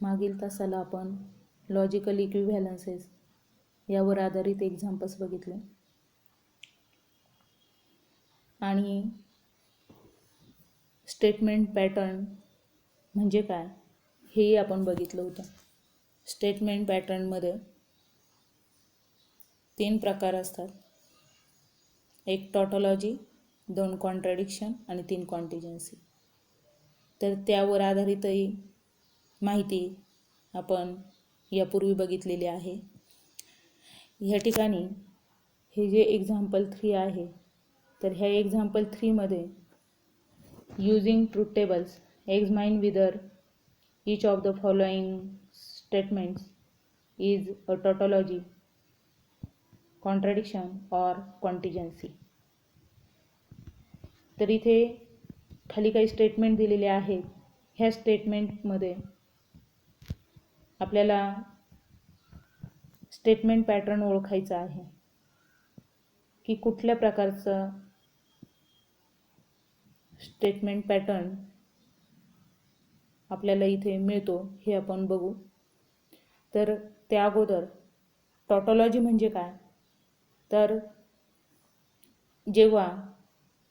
मागील तासाला आपण लॉजिकल इक्विव्हॅलन्सेस यावर आधारित एक्झाम्पल्स बघितले आणि स्टेटमेंट पॅटर्न म्हणजे काय हेही आपण बघितलं होतं. स्टेटमेंट पॅटर्नमध्ये 3 प्रकार असतात. एक टॉटॉलॉजी, 2 कॉन्ट्रॅडिक्शन आणि 3 कॉन्टिजन्सी. तर त्यावर आधारितही माहिती आपण यापूर्वी बघितलेली आहे. ह्या ठिकाणी हे जे एक्झाम्पल 3 आहे तर ह्या एक्झाम्पल 3 मध्ये using truth tables examine whether each of the following statements is a tautology, contradiction or contingency. तर इथे खाली काही स्टेटमेंट दिलेले आहेत. ह्या स्टेटमेंटमध्ये आपल्याला स्टेटमेंट पॅटर्न ओळखायचा आहे की कुठल्या प्रकारचा स्टेटमेंट पॅटर्न आपल्याला इथे मिळतो हे आपण बघू. तर त्या अगोदर टॉटॉलॉजी म्हणजे काय, तर जेव्हा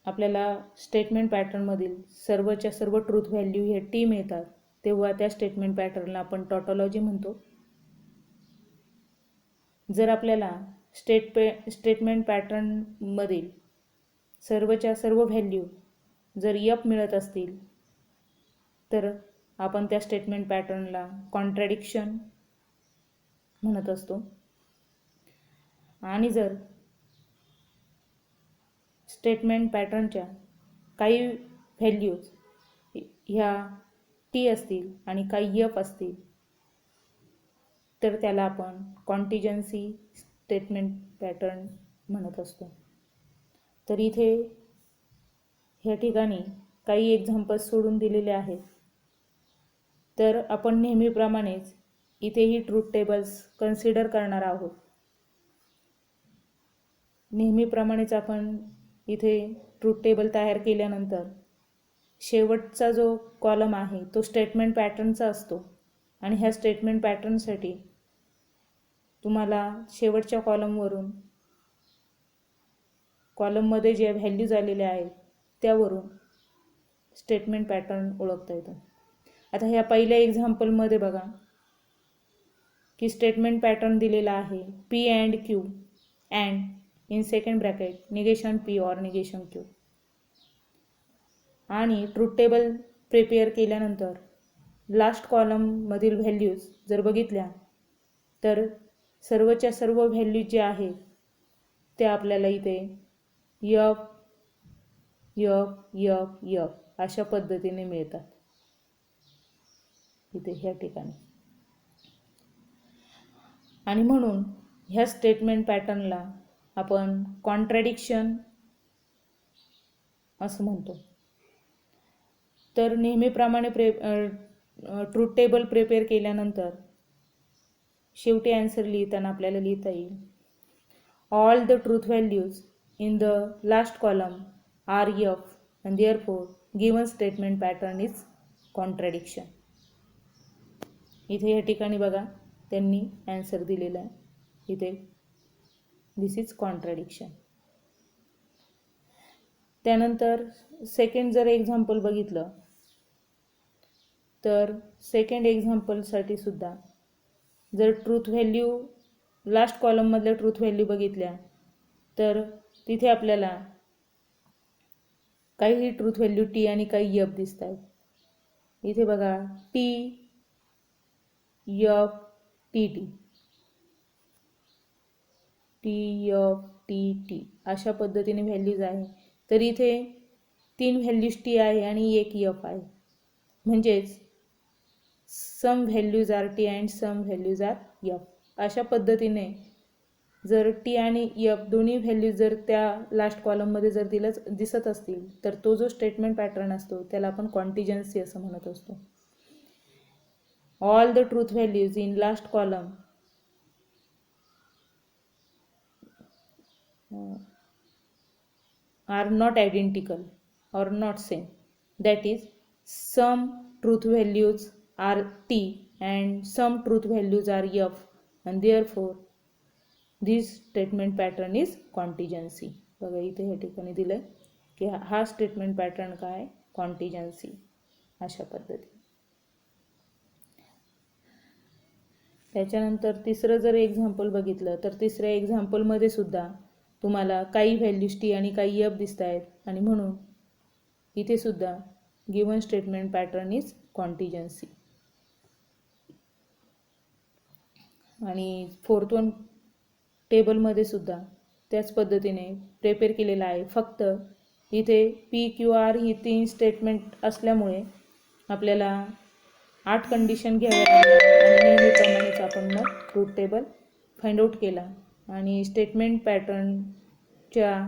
आपल्याला स्टेटमेंट पॅटर्नमधील सर्वच्या सर्व ट्रूथ व्हॅल्यू हे टी मिळतात तेव्हा त्या स्टेटमेंट पॅटर्नला आपण टॉटॉलॉजी म्हणतो. जर आपल्याला स्टेटमेंट पॅटर्नमधील सर्वच्या सर्व व्हॅल्यू जर यप मिळत असतील तर आपण त्या स्टेटमेंट पॅटर्नला कॉन्ट्रॅडिक्शन म्हणत असतो. आणि जर स्टेटमेंट पॅटर्नच्या काही व्हॅल्यूज ह्या टी असतील आणि काही यप असतील तर त्याला आपण कॉन्टिजन्सी स्टेटमेंट पॅटर्न म्हणत असतो. तर इथे ह्या ठिकाणी काही एक्झाम्पल्स सोडून दिलेले आहेत. तर आपण नेहमीप्रमाणेच इथेही ट्रूथ टेबल्स कन्सिडर करणार आहोत. नेहमीप्रमाणेच आपण इथे ट्रूथ टेबल तयार केल्यानंतर शेवटचा जो कॉलम आहे तो स्टेटमेंट पॅटर्नचा असतो आणि ह्या स्टेटमेंट पॅटर्नसाठी तुम्हाला शेवटच्या कॉलममध्ये जे व्हॅल्यूज आलेल्या आहेत त्यावरून स्टेटमेंट पॅटर्न ओळखता येतो. आता ह्या पहिल्या एक्झाम्पलमध्ये बघा की स्टेटमेंट पॅटर्न दिलेला आहे P and Q and in second bracket negation P or negation Q. आणि ट्रूथ टेबल प्रिपेअर केल्यानंतर लास्ट कॉलममधील व्हॅल्यूज जर बघितल्या तर सर्वच्या सर्व व्हॅल्यूज जे आहेत त्या आपल्याला इथे यप यप यप यप अशा पद्धतीने मिळतात इथे ह्या ठिकाणी. आणि म्हणून ह्या स्टेटमेंट पॅटर्नला आपण कॉन्ट्रॅडिक्शन असं म्हणतो. तर नेहमीप्रमाणे ट्रूथ टेबल प्रिपेअर केल्यानंतर शेवटी आन्सर लिहिताना आपल्याला लिहिता येईल all the truth values in the last column are F and therefore given statement pattern is contradiction. इथे या ठिकाणी बघा त्यांनी आन्सर दिलेला आहे इथे दिस इज कॉन्ट्रॅडिक्शन. त्यानंतर सेकंड जर एक्झाम्पल बघितलं तर सेकंड एक्झाम्पलसाठी सुद्धा जर ट्रूथ व्हॅल्यू लास्ट कॉलममधल्या ट्रूथ व्हॅल्यू बघितल्या तर तिथे आपल्याला काही ट्रूथ व्हॅल्यू टी आणि काही यप दिसत आहेत. इथे बघा टी यप टी टी टी यप टी टी अशा पद्धतीने व्हॅल्यूज आहे. तर इथे 3 व्हॅल्यूज टी आहे आणि 1 यप आहे. म्हणजेच some values are T and some values are F. अशा पद्धतीने जर टी आणि यप दोन्ही व्हॅल्यूज जर त्या लास्ट कॉलममध्ये जर दिसत असतील तर तो जो स्टेटमेंट पॅटर्न असतो त्याला आपण कॉन्टिजन्सी असं म्हणत असतो. All the truth values in last column are not identical or not same, that is some truth values are t and some truth values are f, and therefore this statement pattern is contingency. बघा इथे या ठिकाणी दिलं आहे की हा statement pattern काय, contingency. अशा पद्धती. त्याच्यानंतर तिसरं जर एक्झाम्पल बघितलं तर तिसऱ्या एक्झाम्पलमध्ये सुद्धा तुम्हाला काही व्हॅल्यूज टी आणि काही एफ दिसत आहेत, आणि म्हणून इथे सुद्धा given statement pattern is contingency. आणि फोर्थ वन टेबलमध्ये सुद्धा त्याच पद्धतीने प्रिपेअर केलेलं आहे. फक्त इथे पी क्यू आर ही 3 स्टेटमेंट असल्यामुळे आपल्याला 8 कंडिशन घ्याव्या लागल्या, आणि नेहमीप्रमाणेच आपण मग ट्रूथ टेबल फाइंड आउट केला, आणि स्टेटमेंट पॅटर्नच्या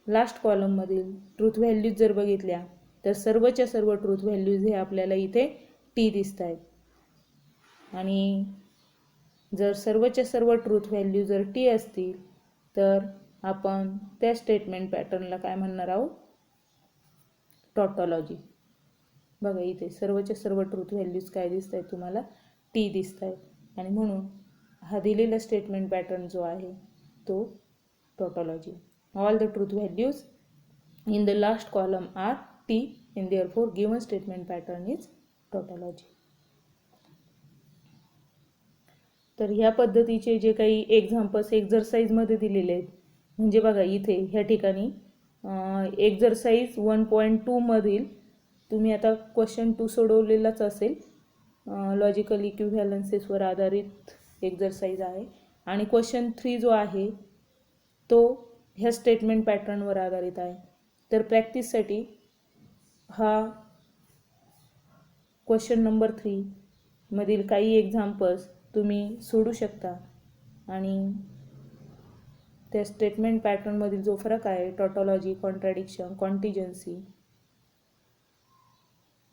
लास्ट कॉलममधील ट्रूथ व्हॅल्यूज जर बघितल्या तर सर्वच्या सर्व ट्रूथ व्हॅल्यूज हे आपल्याला इथे टी दिसत आहेत. आणि जर सर्वच्या सर्व ट्रूथ व्हॅल्यू जर टी असतील तर आपण त्या स्टेटमेंट पॅटर्नला काय म्हणणार आहोत, टॉटॉलॉजी. बघा इथे सर्वच्या सर्व ट्रूथ व्हॅल्यूज काय दिसत आहेत तुम्हाला, टी दिसत आहेत, आणि म्हणून हा दिलेला स्टेटमेंट पॅटर्न जो आहे तो tautology. All the truth values in the last column are T and therefore given statement pattern is tautology. तर ह्या पद्धतीचे जे काही एक्झाम्पल्स एक्झरसाइजमध्ये दिलेले आहेत, म्हणजे बघा इथे ह्या ठिकाणी एक्झरसाइज 1.2 मधील तुम्ही आता क्वेश्चन 2 सोडवलेलाच असेल. लॉजिकल इक्विव्हॅलन्सेसवर आधारित एक्झरसाइज आहे, आणि क्वेश्चन 3 जो आहे तो ह्या स्टेटमेंट पॅटर्नवर आधारित आहे. तर प्रॅक्टिससाठी हा क्वेश्चन नंबर 3 मधील काही एक्झाम्पल्स तुम्ही सोडू शकता, आणि त्या स्टेटमेंट पॅटर्नमधील जो फरक आहे, टॉटॉलॉजी, कॉन्ट्रॅडिक्शन, कॉन्टिजन्सी,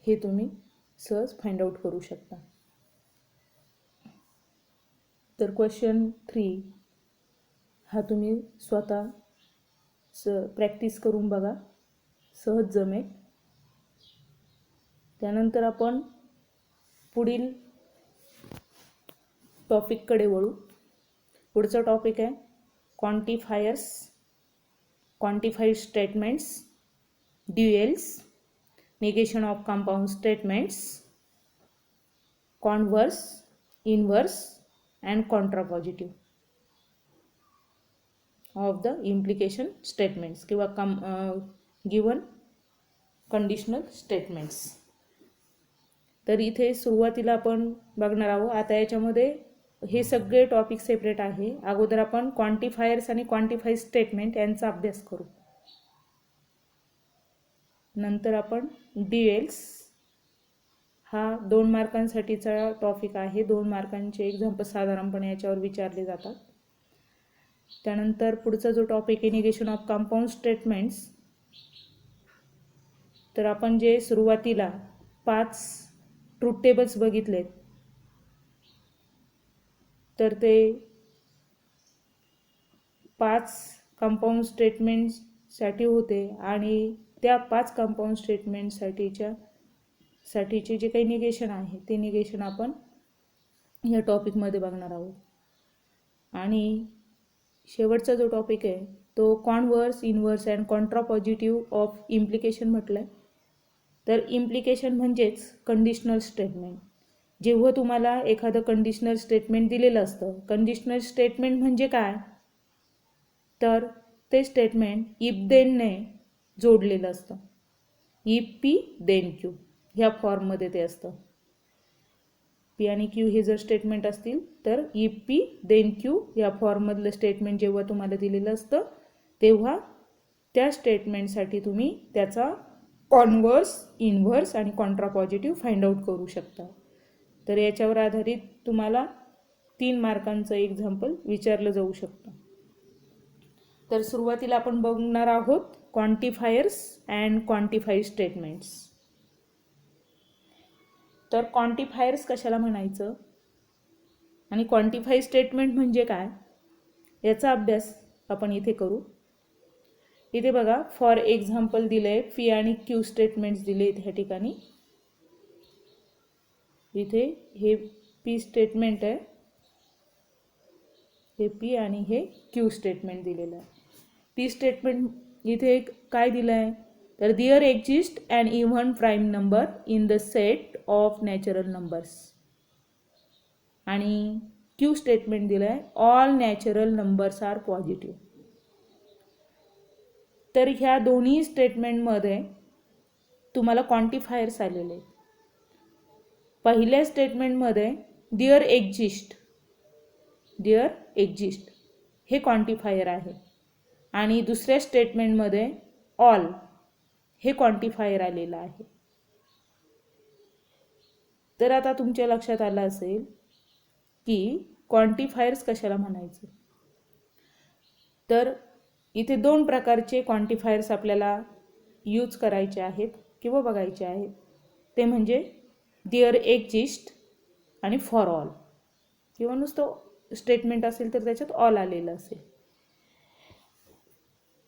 हे तुम्ही सहज फाइंड आउट करू शकता. तर क्वेश्चन 3 हा तुम्ही स्वतः प्रॅक्टिस करून बघा, सहज जमेल. त्यानंतर आपण पुढील टॉपिककडे वळू. पुढचा टॉपिक आहे quantifiers, quantified statements, duals, negation of compound statements, converse, inverse and contrapositive of the implication statements किंवा गिवन कंडिशनल स्टेटमेंट्स. तर इथे सुरुवातीला आपण बघणार आहोत. आता याच्यामध्ये हे सगळे टॉपिक सेपरेट आहे. अगोदर आपण क्वांटिफायर्स आणि क्वांटिफाईड स्टेटमेंट यांचा अभ्यास करू. नंतर आपण ड्युएल्स, हा 2 मार्कांसाठीचा टॉपिक आहे. 2 मार्कांचे एक्झाम्पल साधारणपणे याच्यावर विचारले जातात. त्यानंतर पुढचा जो टॉपिक आहे निगेशन ऑफ कंपाउंड स्टेटमेंट्स. तर आपण जे सुरुवातीला 5 ट्रूथ टेबल्स बघितलेत, तर ते 5 कंपाउंड स्टेटमेंट्ससाठी होते, आणि त्या 5 कंपाउंड स्टेटमेंटसाठीचे जे काही निगेशन आहे ते निगेशन आपण या टॉपिकमध्ये बघणार आहोत. आणि शेवटचा जो टॉपिक आहे तो converse, inverse and contrapositive of implication म्हटलं आहे. तर इम्प्लिकेशन म्हणजेच कंडिशनल स्टेटमेंट. जेव्हा तुम्हाला एखादं कंडिशनल स्टेटमेंट दिलेलं असतं, कंडिशनल स्टेटमेंट म्हणजे काय, तर ते स्टेटमेंट इफ देनने जोडलेलं असतं. इफ पी देन क्यू ह्या फॉर्ममध्ये ते असतं. पी आणि क्यू हे जर स्टेटमेंट असतील तर इफ पी देन क्यू या फॉर्ममधलं स्टेटमेंट जेव्हा तुम्हाला दिलेलं असतं तेव्हा त्या स्टेटमेंटसाठी तुम्ही त्याचा कॉन्व्हर्स, इनव्हर्स आणि कॉन्ट्रापॉझिटिव्ह फाइंड आउट करू शकता. तर याच्यावर आधारित तुम्हाला 3 मार्कांचं एक्झाम्पल विचारलं जाऊ शकतं. तर सुरुवातीला आपण बघणार आहोत क्वांटिफायर्स अँड क्वांटिफाईड स्टेटमेंट्स. तर क्वांटिफायर्स कशाला म्हणायचं आणि क्वांटिफाईड स्टेटमेंट म्हणजे काय याचा अभ्यास आपण इथे करू. इथे बघा फॉर एक्झाम्पल दिले आहे, पी आणि क्यू स्टेटमेंट्स दिले आहेत ह्या ठिकाणी. इथे हे पी स्टेटमेंट आहे, हे पी आणि हे क्यू स्टेटमेंट दिलेलं आहे. पी स्टेटमेंट इथे काय दिलं आहे तर there exist an even prime number in the set of natural numbers. आणि क्यू स्टेटमेंट दिलं आहे all natural numbers are positive. तर ह्या दोन्ही स्टेटमेंटमध्ये तुम्हाला क्वांटिफायर्स आलेले आहेत. पहिल्या स्टेटमेंटमध्ये देअर एक्झिस्ट हे क्वांटिफायर आहे आणि दुसऱ्या स्टेटमेंटमध्ये ऑल हे क्वांटिफायर आलेलं आहे. तर आता तुमच्या लक्षात आलं असेल की क्वांटिफायर्स कशाला म्हणायचे. तर इथे दोन प्रकारचे क्वांटिफायर्स आपल्याला यूज करायचे आहेत किंवा बघायचे आहेत. ते म्हणजे देअर एक्झिस्ट आणि फॉर ऑल, किंवा नुसतं स्टेटमेंट असेल तर त्याच्यात ऑल आलेलं असेल.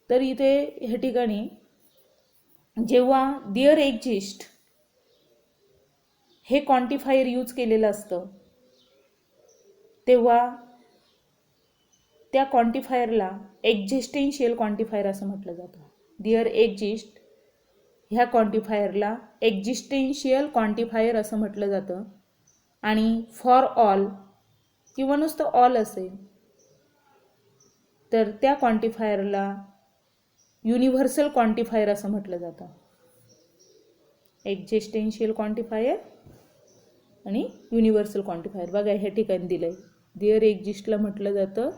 तर इथे ह्या ठिकाणी जेव्हा देअर एक्झिस्ट हे क्वांटिफायर यूज केलेलं असतं तेव्हा त्या क्वांटिफायरला एक्झिस्टेन्शियल क्वांटिफायर असं म्हटलं जातं. देअर एक्झिस्ट ह्या क्वांटिफायरला एक्झिस्टेन्शियल क्वांटिफायर असं म्हटलं जातं. आणि फॉर ऑल किंवा नुसतं ऑल असेल तर त्या क्वांटिफायरला युनिव्हर्सल क्वांटिफायर असं म्हटलं जातं. एक्झिस्टेन्शियल क्वांटिफायर आणि युनिव्हर्सल क्वांटिफायर बघा ह्या ठिकाणी दिलं आहे. देअर एक्झिस्टला म्हटलं जातं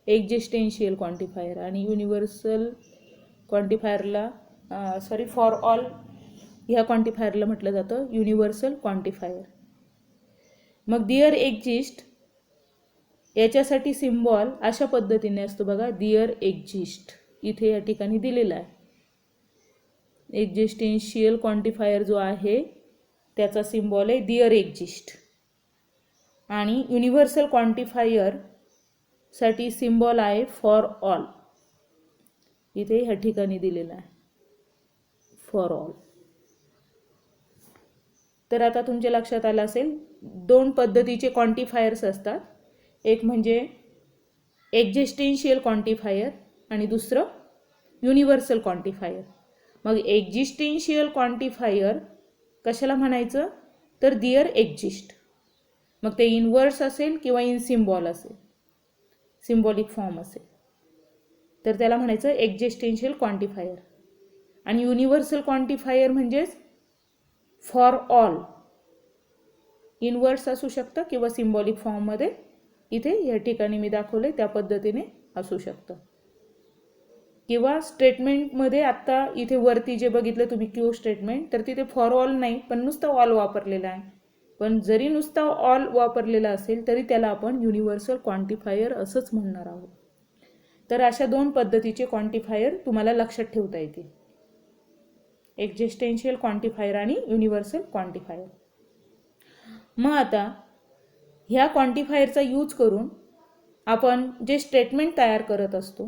एक्झिस्टेन्शियल क्वांटिफायर आणि युनिव्हर्सल क्वांटिफायरला फॉर ऑल ह्या क्वांटिफायरला म्हटलं जातं युनिव्हर्सल क्वांटिफायर. मग देअर एक्झिस्ट याच्यासाठी सिम्बॉल अशा पद्धतीने असतो बघा. देअर एक्झिस्ट इथे या ठिकाणी दिलेला आहे. एक्झिस्टेन्शियल क्वांटिफायर जो आहे त्याचा सिम्बॉल आहे देअर एक्झिस्ट आणि युनिव्हर्सल क्वांटिफायर साठी सिम्बॉल आहे फॉर ऑल. इथे ह्या ठिकाणी दिलेला आहे फॉर ऑल. तर आता तुमच्या लक्षात आलं असेल दोन पद्धतीचे क्वांटिफायर्स असतात. एक म्हणजे एक्झिस्टेन्शियल क्वांटिफायर आणि दुसरं युनिव्हर्सल क्वांटिफायर. मग एक्झिस्टेन्शियल क्वांटिफायर कशाला म्हणायचं तर देअर एक्झिस्ट. मग ते इन वर्ड्स असेल किंवा इन सिम्बॉल असेल, सिम्बॉलिक फॉर्म असेल तर त्याला म्हणायचं एक्झिस्टेन्शियल क्वांटिफायर. आणि युनिव्हर्सल क्वांटिफायर म्हणजेच फॉर ऑल, इन वर्ड्स असू शकतं किंवा सिम्बॉलिक फॉर्ममध्ये इथे या ठिकाणी मी दाखवले त्या पद्धतीने असू शकतं. किंवा स्टेटमेंटमध्ये आत्ता इथे वरती जे बघितलं तुम्ही क्यू स्टेटमेंट तर तिथे फॉर ऑल नाही पण नुसतं ऑल वापरलेलं आहे. पण जरी नुसता ऑल वापरलेला असेल तरी त्याला आपण युनिव्हर्सल क्वांटिफायर असंच म्हणणार आहोत. तर अशा दोन पद्धतीचे क्वांटिफायर तुम्हाला लक्षात ठेवता येतील, एक्झिस्टेन्शियल क्वांटिफायर आणि युनिव्हर्सल क्वांटिफायर. मग आता ह्या क्वांटिफायरचा यूज करून आपण जे स्टेटमेंट तयार करत असतो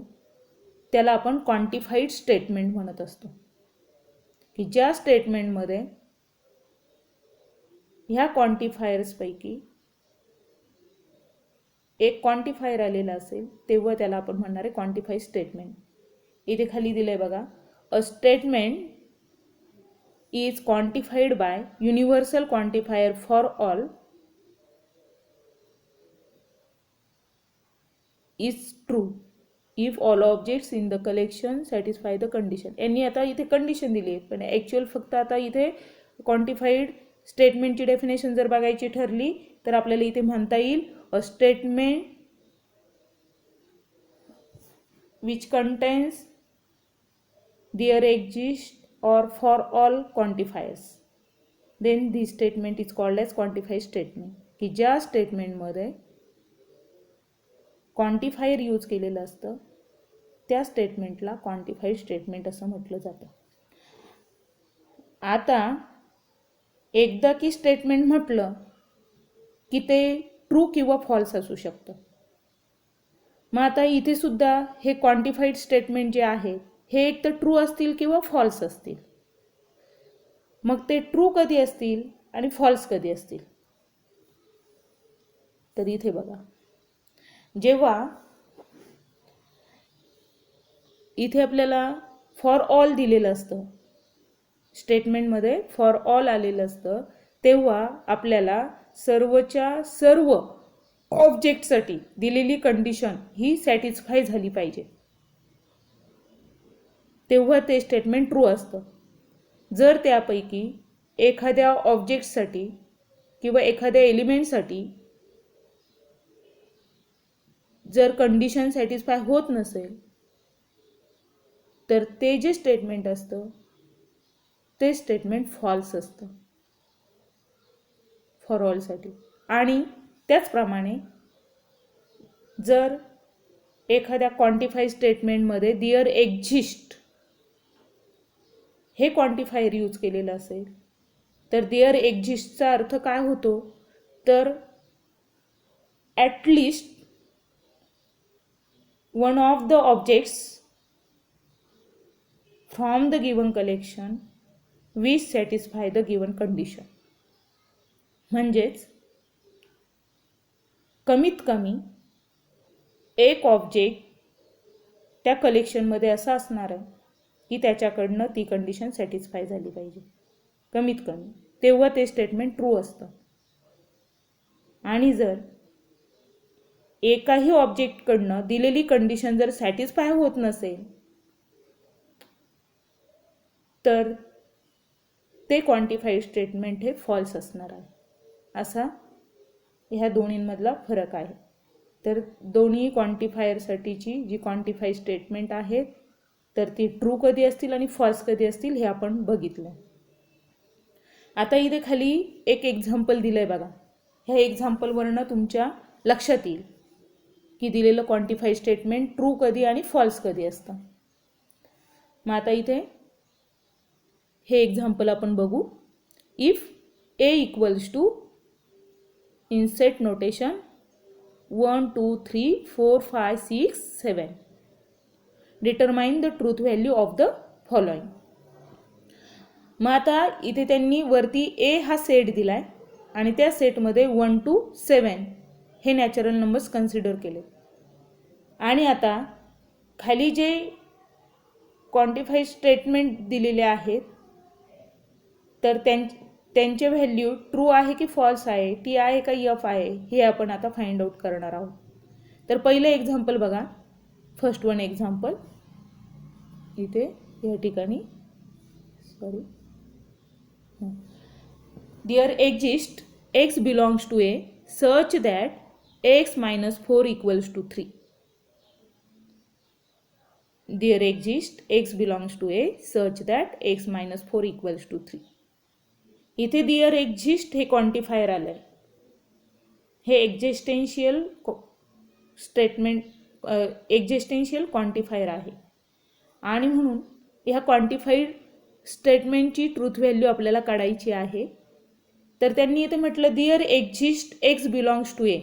त्याला आपण क्वांटिफाईड स्टेटमेंट म्हणत असतो. की ज्या स्टेटमेंटमध्ये ह्या क्वांटिफायर्सपैकी एक क्वांटिफायर आलेला असेल तेव्हा त्याला आपण म्हणणार आहे क्वांटिफाईड स्टेटमेंट. इथे खाली दिलंय बघा. A statement is quantified by universal quantifier for all is true if all objects in the collection satisfy the condition. यांनी आता इथे कंडिशन दिली आहे पण ॲक्च्युअल फक्त आता इथे क्वांटिफाईड स्टेटमेंटची डेफिनेशन जर बघायची ठरली तर आपल्याला इथे म्हणता येईल a statement which contains there exist or for all quantifiers then this statement is called as quantified statement. की ज्या स्टेटमेंटमध्ये क्वांटिफायर यूज केलेलं असतं त्या स्टेटमेंटला क्वांटिफाईड स्टेटमेंट असं म्हटलं जातं. आता एकदा की स्टेटमेंट म्हटलं की ते ट्रू किंवा फॉल्स असू शकतं. मग आता इथे सुद्धा हे क्वांटिफाईड स्टेटमेंट जे आहे हे एक तर ट्रू असतील किंवा फॉल्स असतील. मग ते ट्रू कधी असतील आणि फॉल्स कधी असतील तर इथे बघा, जेव्हा इथे आपल्याला फॉर ऑल दिलेलं असतं, स्टेटमेंटमध्ये फॉर ऑल आलेलं असतं, तेव्हा आपल्याला सर्वच्या सर्व ऑब्जेक्टसाठी दिलेली कंडिशन ही सॅटिस्फाय झाली पाहिजे, तेव्हा ते स्टेटमेंट ट्रू असतं. जर त्यापैकी एखाद्या ऑब्जेक्टसाठी किंवा एखाद्या एलिमेंटसाठी जर कंडिशन सॅटिस्फाय होत नसेल तर ते जे स्टेटमेंट असतं ते स्टेटमेंट फॉल्स असतं फॉर ऑलसाठी. आणि त्याचप्रमाणे जर एखाद्या क्वांटिफाय स्टेटमेंटमध्ये देअर एक्झिस्ट हे क्वांटिफायर यूज केलेलं असेल तर देअर एक्झिस्टचा अर्थ काय होतो, तर at least one of the objects from the given collection which satisfy the given condition. म्हणजेच कमीत कमी एक ऑब्जेक्ट त्या कलेक्शनमध्ये असा असणार आहे की त्याच्याकडनं ती कंडिशन सॅटिस्फाय झाली पाहिजे कमीत कमी, तेव्हा ते स्टेटमेंट ट्रू असतं. आणि जर एकाही ऑब्जेक्टकडनं दिलेली कंडिशन जर सॅटिस्फाय होत नसेल तर ते क्वांटिफाईड स्टेटमेंट हे फॉल्स असणार आहे. असा ह्या दोन्हींमधला फरक आहे. तर दोन्ही क्वांटिफायरसाठीची जी क्वांटिफाय स्टेटमेंट आहेत तर ती ट्रू कधी असतील आणि फॉल्स कधी असतील हे आपण बघितलं. आता इथे खाली एक एक्झाम्पल दिलं आहे बघा. ह्या एक्झाम्पलवरनं तुमच्या लक्षात येईल की दिलेलं क्वांटिफाय स्टेटमेंट ट्रू कधी आणि फॉल्स कधी असतं. मग आता इथे हे एक्झाम्पल आपण बघू. If A equals to in set notation 1 2 3 4 5 6 7 determine the truth value of the following. मग आता इथे त्यांनी वरती ए हा सेट दिलाय आणि त्या सेटमध्ये 1 to 7 हे नॅचरल नंबर्स कन्सिडर केले. आणि आता खाली जे क्वांटिफाईड स्टेटमेंट दिलेले आहेत तर त्यांचे व्हॅल्यू ट्रू आहे की फॉल्स आहे, टी आहे का एफ आहे, हे आपण आता फाइंड आउट करणार आहोत. तर पहिलं एक्झाम्पल बघा, फर्स्ट वन एक्झाम्पल इथे या ठिकाणी sorry there exist x belongs to A such that x minus 4 equals to 3. There exist x belongs to A such that x minus 4 equals to 3. इथे there exist हे quantifier आलं आहे. हे existential statement existential quantifier आहे आणि म्हणून ह्या क्वांटिफाईड स्टेटमेंटची ट्रूथ व्हॅल्यू आपल्याला काढायची आहे. तर त्यांनी इथे म्हटलं there exist x belongs to A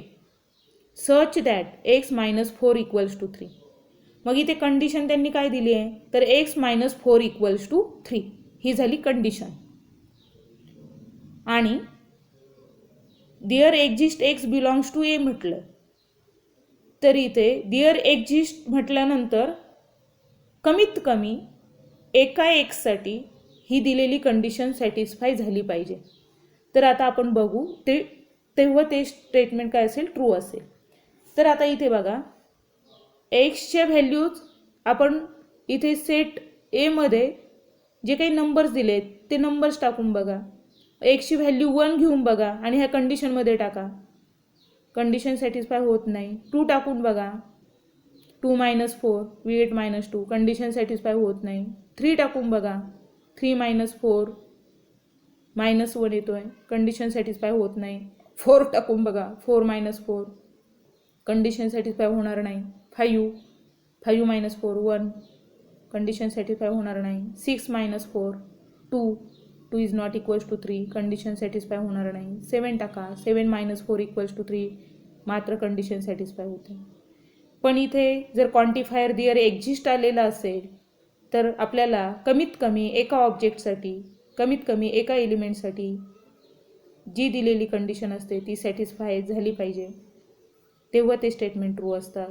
such that x minus 4 equals to 3. मग इथे कंडिशन त्यांनी काय दिली आहे, तर एक्स मायनस 4 इक्वल्स टू 3 ही झाली कंडिशन. आणि there exist x belongs to A म्हटलं तर इथे देअर एक्झिस्ट म्हटल्यानंतर कमीत कमी एका एक्ससाठी ही दिलेली कंडिशन सॅटिस्फाय झाली पाहिजे. तर आता आपण बघू तेव्हा ते स्टेटमेंट काय असेल, ट्रू असेल. तर आता इथे बघा एक्सच्या व्हॅल्यूज आपण इथे सेट एमध्ये जे काही नंबर्स दिलेत ते नंबर्स टाकून बघा. एक्सची व्हॅल्यू 1 घेऊन बघा आणि ह्या कंडिशनमध्ये टाका, कंडिशन सॅटिस्फाय होत नाही. 2 टाकून बघा, 2 minus 4 V8 minus 2 condition satisfy होत नाही. 3 टाकून बघा, 3 मायनस 4 मायनस 1 येतोय, कंडिशन सॅटिस्फाय होत नाही. 4 टाकून बघा, 4 मायनस 4 कंडिशन सॅटिस्फाय होणार नाही. 5 मायनस 4 1 कंडिशन सॅटिस्फाय होणार नाही. 6 minus 4 2 is not equals to 3 condition satisfy होणार नाही. 7 टाका, 7 मायनस 4 इक्वल्स टू 3 मात्र कंडिशन सॅटिस्फाय होते. पण इथे जर क्वांटिफायर देअर एक्झिस्ट आलेला असेल तर आपल्याला कमीत कमी एका ऑब्जेक्टसाठी कमीत कमी एका एलिमेंटसाठी जी दिलेली कंडिशन असते ती सॅटिस्फाय झाली पाहिजे. तेव्हा ते स्टेटमेंट ट्रू असतात.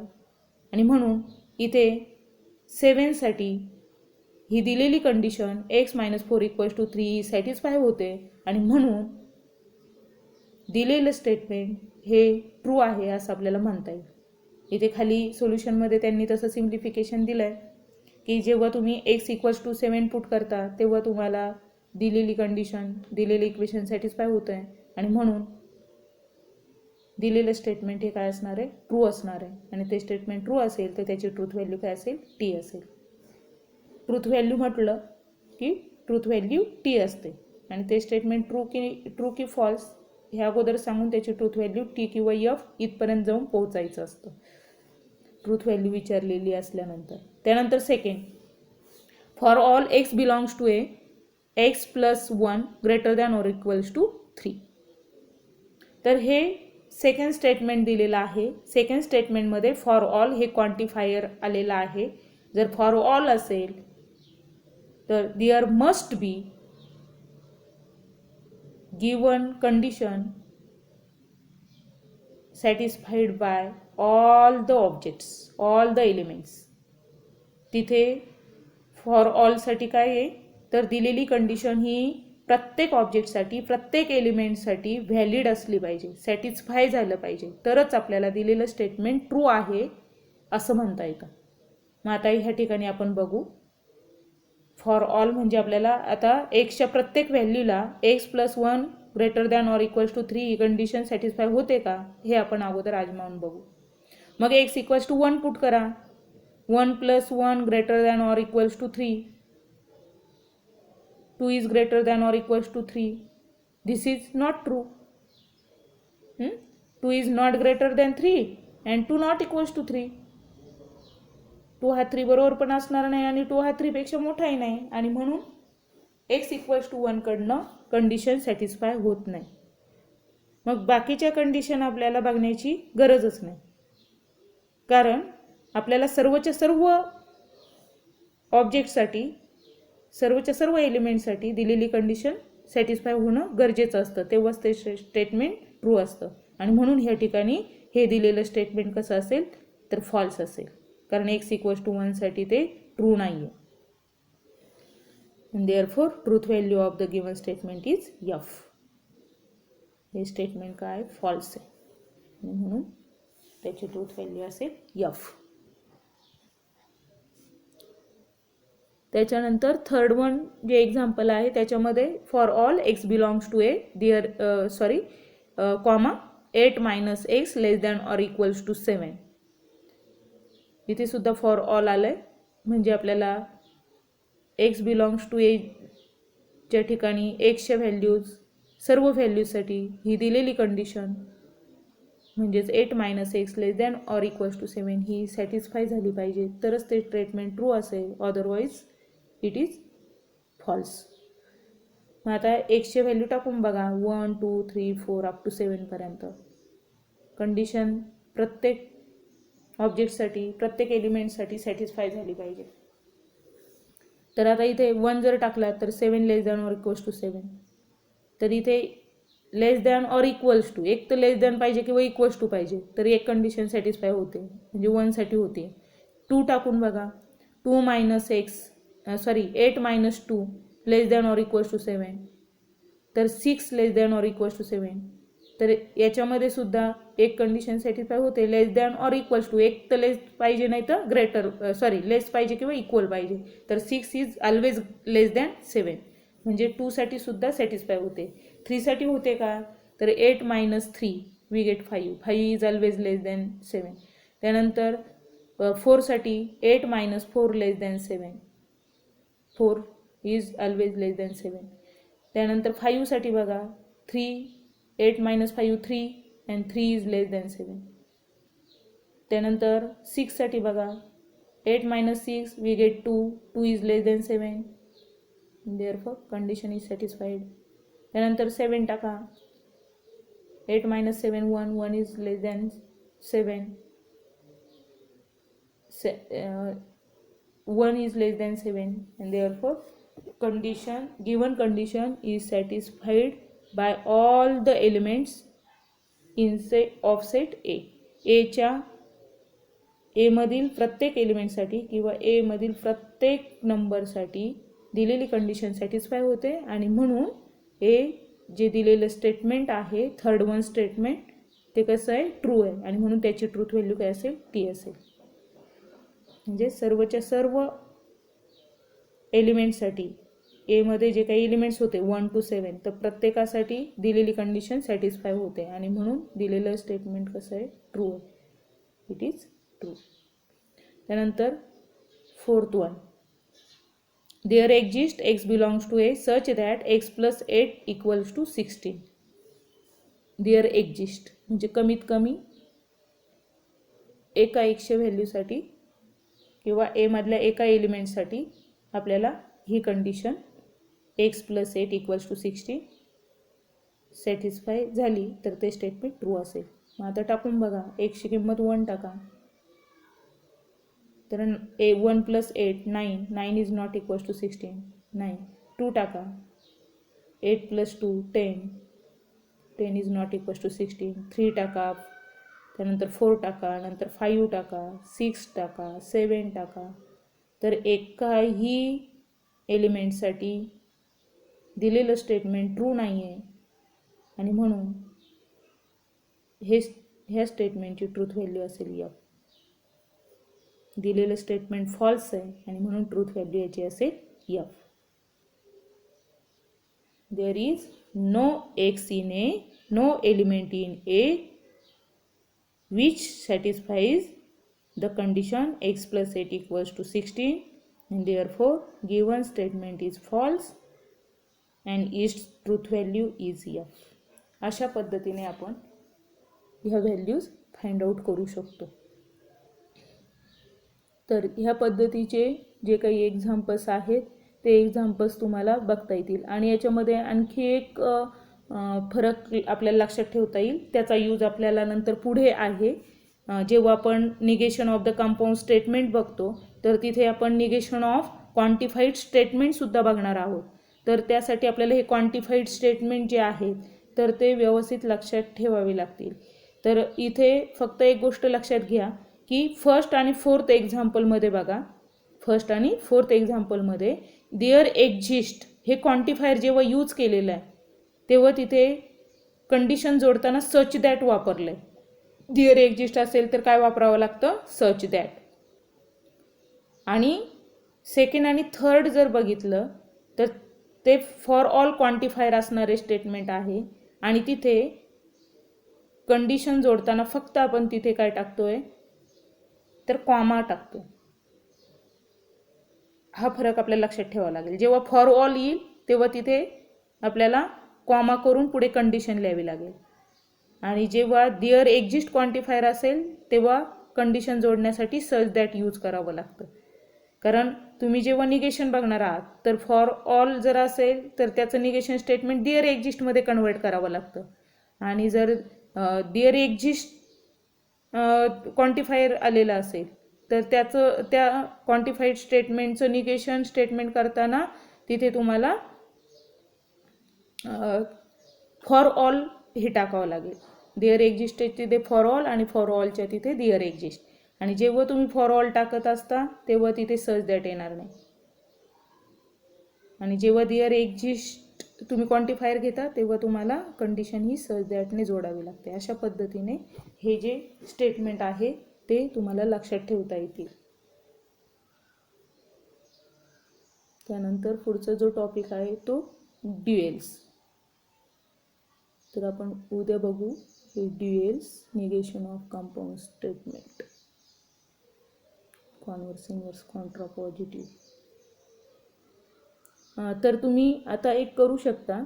आणि म्हणून इथे 7साठी ही दिलेली कंडिशन x-4 = 3 सॅटिस्फाय होते आणि म्हणून दिलेलं स्टेटमेंट हे ट्रू आहे असं आपल्याला म्हणता येईल. इथे खाली सोल्युशनमध्ये त्यांनी तसं सिम्प्लिफिकेशन दिलं आहे की जेव्हा तुम्ही x=7 पुट करता तेव्हा तुम्हाला दिलेली कंडिशन दिलेलं इक्वेशन सॅटिस्फाय होतं आहे आणि म्हणून दिलेलं स्टेटमेंट हे काय असणार आहे, ट्रू असणार आहे. आणि ते स्टेटमेंट ट्रू असेल तर त्याची ट्रूथ व्हॅल्यू काय असेल, टी असेल. ट्रूथ व्हॅल्यू म्हटलं की ट्रूथ व्हॅल्यू टी असते आणि ते स्टेटमेंट ट्रू की फॉल्स ह्या अगोदर सांगून त्याची ट्रूथ व्हॅल्यू टी किंवा एफ इथपर्यंत जाऊन पोहोचायचं असतं ट्रूथ व्हॅल्यू विचारलेली असल्यानंतर. त्यानंतर second, for all x belongs to A x+1 > 3. तर हे सेकंड स्टेटमेंट दिलेलं आहे. सेकंड स्टेटमेंटमध्ये फॉर ऑल हे क्वांटिफायर आलेलं आहे. जर फॉर ऑल असेल तर there must be given condition satisfied by all the objects, all the elements. तिथे फॉर ऑलसाठी काय आहे तर दिलेली कंडिशन ही प्रत्येक ऑब्जेक्टसाठी प्रत्येक एलिमेंटसाठी व्हॅलिड असली पाहिजे, सॅटिस्फाय झालं पाहिजे, तरच आपल्याला दिलेलं स्टेटमेंट ट्रू आहे असं म्हणता येतं. मग आता ह्या ठिकाणी आपण बघू फॉर ऑल म्हणजे आपल्याला आता एक्सच्या प्रत्येक व्हॅल्यूला x+1 > 3 ही कंडिशन सॅटिस्फाय होते का हे आपण अगोदर आजमावून बघू. मग x=1 पुट करा. 1 + 1 > 3. 2 is greater than or equals to 3. This is not true. 2 is not greater than 3 and 2 not equals to 3. 2 हा 3 बरोबर पण असणार नाही आणि 2 हा 3 पेक्षा मोठाही नाही आणि म्हणून x=1 कडनं कंडिशन सॅटिस्फाय होत नाही. मग बाकीच्या कंडिशन आपल्याला बघण्याची गरजच नाही, कारण आपल्याला सर्वच्या सर्व ऑब्जेक्टसाठी सर्वच्या सर्व एलिमेंटसाठी दिलेली कंडिशन सॅटिस्फाय होणं गरजेचं असतं, तेव्हाच ते स्टेटमेंट ट्रू असतं. आणि म्हणून ह्या ठिकाणी हे दिलेलं स्टेटमेंट कसं असेल तर फॉल्स असेल, कारण x=1 साठी ते ट्रू नाही आहे. Therefore truth value of the given statement is F. हे स्टेटमेंट काय फॉल्स आहे म्हणून त्याची ट्रूथ व्हॅल्यू असेल एफ. त्याच्यानंतर थर्ड वन जे एक्झाम्पल आहे त्याच्यामध्ये for all x belongs to A comma 8 - x <= 7. इथे सुद्धा फॉर ऑल आलंय म्हणजे आपल्याला एक्स बिलॉंग्स टू ए च्या ठिकाणी एक्सच्या व्हॅल्यूज सर्व व्हॅल्यूजसाठी ही दिलेली कंडिशन म्हणजेच 8 - x <= 7 ही सॅटिस्फाय झाली पाहिजे, तरच ते स्टेटमेंट ट्रू असेल, अदरवाईज इट इज फॉल्स. मग आता एक्सचे व्हॅल्यू टाकून बघा 1 2 3 4 अप टू 7 पर्यंत. कंडिशन प्रत्येक ऑब्जेक्टसाठी प्रत्येक एलिमेंटसाठी सॅटिस्फाय झाली पाहिजे. तर आता इथे 1 जर टाकला तर 7 <= 7. तर इथे <= एक तर लेस दॅन पाहिजे किंवा इक्वल्स टू पाहिजे, तर एक कंडिशन सॅटिस्फाय होते म्हणजे 1 साठी होते. 2 टाकून बघा 2 - x 8 - 2 <= 7. तर 6 <= 7. तर याच्यामध्ये सुद्धा एक कंडिशन सॅटिस्फाय होते <= एक तर लेस पाहिजे नाही तर लेस पाहिजे किंवा इक्वल पाहिजे, तर 6 इज ऑलवेज <7. म्हणजे 2 साठी सुद्धा सॅटिस्फाय होते. 3 साठी होते का तर 8 - 3 वी गेट 5. 5 is always <7. त्यानंतर 4 साठी 8 - 4 <7. 4 इज ऑलवेज <7. त्यानंतर 5 साठी बघा 3 8 - 5 3 and 3 इज <7. त्यानंतर 6 साठी बघा 8 - 6 we get 2 2 is <7. Therefore condition is satisfied. त्यानंतर 7 टाका 8 - 7 1 1 is <7. 1 is less than 7 and therefore given condition is satisfied by all the elements in of set A. एमधील प्रत्येक एलिमेंटसाठी किंवा एमधील प्रत्येक नंबरसाठी दिलेली कंडिशन सॅटिस्फाय होते आणि म्हणून ए जे दिलेलं स्टेटमेंट आहे थर्ड वन स्टेटमेंट ते कसं आहे ट्रू आहे आणि म्हणून त्याची ट्रूथ व्हॅल्यू काय असेल टी असेल. म्हणजे सर्वच्या सर्व एलिमेंटसाठी एमध्ये जे काही एलिमेंट्स होते 1 to 7 तर प्रत्येकासाठी दिलेली कंडिशन सॅटिस्फाय होते आणि म्हणून दिलेलं स्टेटमेंट कसं आहे ट्रू आहे. It is true. त्यानंतर fourth one, there exist x belongs to A such that X plus 8 equals to 16. There exist म्हणजे कमीत कमी एका एक्सच्या व्हॅल्यूसाठी किंवा एमधल्या एका एलिमेंटसाठी आपल्याला ही condition X plus 8 equals to 16 satisfy झाली तर ते स्टेटमेंट ट्रू असेल. मग आता टाकून बघा, एक्सची किंमत 1 टाका तर 1 + 8 9 इज नॉट इक्वल्स टू 16 9. 2 टाका 8 + 2 10 इज नॉट इक्वल्स टू 16. 3 टाका, त्यानंतर 4 टाका, नंतर 5 टाका, 6 टाका, 7 टाका. तर एकाही एलिमेंटसाठी दिलेलं स्टेटमेंट ट्रू नाही आहे आणि म्हणून ह्या स्टेटमेंटची ट्रूथ व्हॅल्यू असेल एफ. दिलेलं स्टेटमेंट फॉल्स आहे आणि म्हणून ट्रूथ व्हॅल्यू याची असेल F. There is no x in A, no element in A which satisfies the condition x plus 8 equals to 16 and therefore given statement is false and its truth value is f. अशा पद्धतीने आपण ह्या values find out करू शकतो. तर ह्या पद्धतीचे जे काही एक्झाम्पल्स आहेत ते एक्झाम्पल्स तुम्हाला बघता येतील आणि याच्यामध्ये आणखी एक फरक आपल्याला लक्षात ठेवता येईल. त्याचा यूज आपल्याला नंतर पुढे आहे. जेव्हा आपण negation of the compound statement बघतो तर तिथे आपण निगेशन ऑफ क्वांटिफाईड स्टेटमेंटसुद्धा बघणार आहोत. तर त्यासाठी आपल्याला हे क्वांटिफाईड स्टेटमेंट जे आहेत तर ते व्यवस्थित लक्षात ठेवावे लागतील. तर इथे फक्त एक गोष्ट लक्षात घ्या की फर्स्ट आणि फोर्थ एक्झाम्पलमध्ये बघा, फर्स्ट आणि फोर्थ एक्झाम्पलमध्ये देअर एक्झिस्ट हे क्वांटिफायर जेव्हा यूज केलेलं आहे तेव्हा तिथे कंडिशन जोडताना सच दॅट वापरलं आहे. देअर एक्झिस्ट असेल तर काय वापरावं लागतं, सच दॅट. आणि सेकंड आणि थर्ड जर बघितलं तर ते फॉर ऑल क्वांटिफायर असणारे स्टेटमेंट आहे आणि तिथे कंडिशन जोडताना फक्त आपण तिथे काय टाकतोय तर कॉमा टाकतो. हा फरक आपल्याला लक्षात ठेवावा लागेल. जेव्हा फॉर ऑल येईल तेव्हा तिथे आपल्याला कॉमा करून पुढे कंडिशन लिहावी लागेल आणि जेव्हा देअर एक्झिस्ट क्वांटिफायर असेल तेव्हा कंडिशन जोडण्यासाठी सच दॅट यूज करावं लागतं. कारण तुम्ही जेव्हा निगेशन बघणार आहात तर फॉर ऑल जर असेल तर त्याचं निगेशन स्टेटमेंट देअर एक्झिस्टमध्ये कन्वर्ट करावं लागतं आणि जर देअर एक्झिस्ट क्वांटिफायर आलेलं असेल तर त्या क्वांटिफाईड स्टेटमेंटचं निगेशन स्टेटमेंट करताना तिथे तुम्हाला फॉर ऑल हे टाकावं लागेल. देअर एक्झिस्ट तिथे फॉर ऑल आणि फॉर ऑलच्या तिथे देअर एक्झिस्ट. आणि जेव्हा तुम्ही फॉर ऑल टाकत असता तेव्हा तिथे सच दॅट येणार नाही आणि जेव्हा देअर एक्झिस्ट तुम्ही क्वांटिफायर घेता तेव्हा तुम्हाला कंडिशन ही सच दॅटने जोडावी लागते. अशा पद्धतीने हे जे स्टेटमेंट आहे ते तुम्हाला लक्षात ठेवता येतील. त्यानंतर पुढचा जो टॉपिक आहे तो ड्युएल्स. तर आपण उद्या बघू हे duals, negation of compound statement, converse, inverse, contrapositive. तर तुम्ही आता एक करू शकता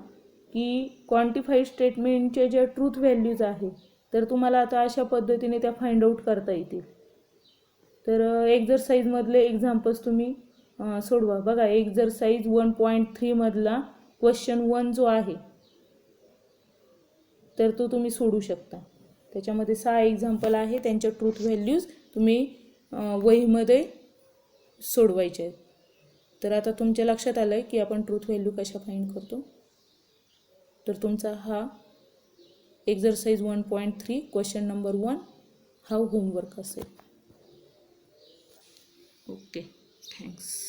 की क्वांटिफाईड स्टेटमेंटच्या ज्या ट्रूथ व्हॅल्यूज आहेत तर तुम्हाला आता अशा पद्धतीने त्या फाइंड आउट करता येतील. तर एक्झरसाईजमधले एक्झाम्पल्स तुम्ही सोडवा. बघा एक्झरसाईज 1.3 मधला क्वेश्चन 1 जो आहे तर तो तुम्ही सोडू शकता. त्याच्यामध्ये 6 एक्झाम्पल आहे, त्यांच्या ट्रूथ व्हॅल्यूज तुम्ही वहीमध्ये सोडवायचे आहेत. तर आता तुमच्या लक्षात आलं आहे की आपण ट्रूथ व्हॅल्यू कशा फाइंड करतो. तर तुमचा हा एक्झरसाईज 1.3 क्वेश्चन नंबर 1 हा होमवर्क असेल. Okay, thanks.